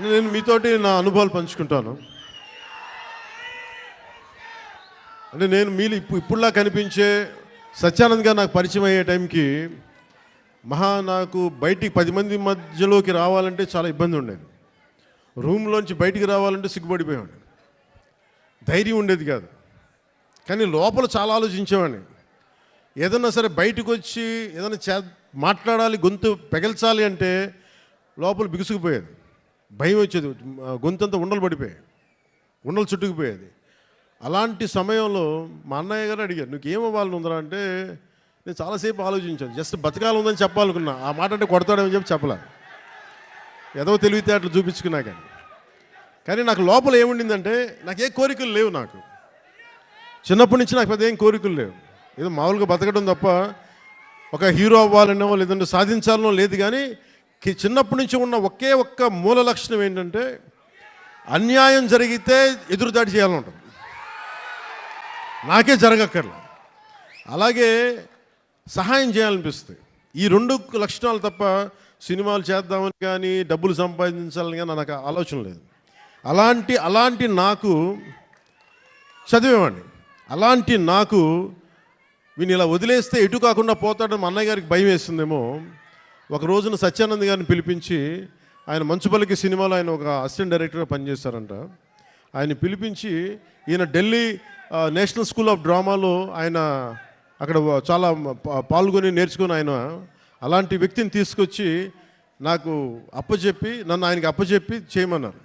నేను మీతోటి నా అనుభవాలు పంచుకుంటాను. అంటే నేను మీరు ఇప్పుడులా కనిపించే సత్యానంద్ గారు నాకు పరిచయం అయ్యే టైంకి నాకు బయటికి 10 మంది మధ్యలోకి రావాలంటే చాలా ఇబ్బంది ఉండేది. రూమ్లోంచి బయటికి రావాలంటే సిగ్గుపడిపోయాడు, ధైర్యం ఉండేది కాదు. కానీ లోపల చాలా ఆలోచించేవాడిని. ఏదన్నా సరే బయటకు వచ్చి ఏదైనా మాట్లాడాలి, గొంతు పెగల్చాలి అంటే లోపల బిగుసుకుపోయేది, భయం వచ్చేది, గొంతంతా ఉండలు పడిపోయాయి, ఉండలు చుట్టుకుపోయేది. అలాంటి సమయంలో మా అన్నయ్య గారు అడిగారు, నువ్వు ఏమవ్వాలని ఉందరా అంటే నేను చాలాసేపు ఆలోచించాను. జస్ట్ బతకాలి ఉందని చెప్పాలనుకున్నా. ఆ మాట అంటే కొడతాడని చెప్పలే, ఏదో తెలివితే అట్లా చూపించుకున్నా. కానీ నాకు లోపల ఏముండిందంటే నాకు ఏ కోరికలు లేవు. నాకు చిన్నప్పటి నుంచి నాకు పెద్ద ఏం కోరికలు లేవు. ఏదో మామూలుగా బతకడం తప్ప ఒక హీరో అవ్వాలనో లేదంటే సాధించాలనో లేదు. కానీ చిన్నప్పటి నుంచి ఉన్న ఒకే ఒక్క మూల లక్షణం ఏంటంటే అన్యాయం జరిగితే ఎదురుదాడి చేయాలని ఉంటుంది. నాకే జరగక్కర్లా, అలాగే సహాయం చేయాలనిపిస్తుంది. ఈ 2 లక్షణాలు తప్ప సినిమాలు చేద్దామని కానీ డబ్బులు సంపాదించాలని కానీ నాకు ఆలోచన లేదు. అలాంటి నాకు చదివేవాడిని. అలాంటి నాకు వీని ఇలా వదిలేస్తే ఎటు కాకుండా పోతాడని మా అన్నయ్య గారికి భయం వేస్తుందేమో. ఒక రోజున సత్యానంద్ గారిని పిలిపించి, ఆయన మంచుపల్లికి సినిమాలో ఆయన ఒక అసిస్టెంట్ డైరెక్టర్గా పనిచేస్తారంట. ఆయన పిలిపించి ఈయన ఢిల్లీ నేషనల్ స్కూల్ ఆఫ్ డ్రామాలో ఆయన అక్కడ చాలా పాల్గొని నేర్చుకుని ఆయన అలాంటి వ్యక్తిని తీసుకొచ్చి నాకు నన్ను ఆయనకి అప్పచెప్పి చేయమన్నారు.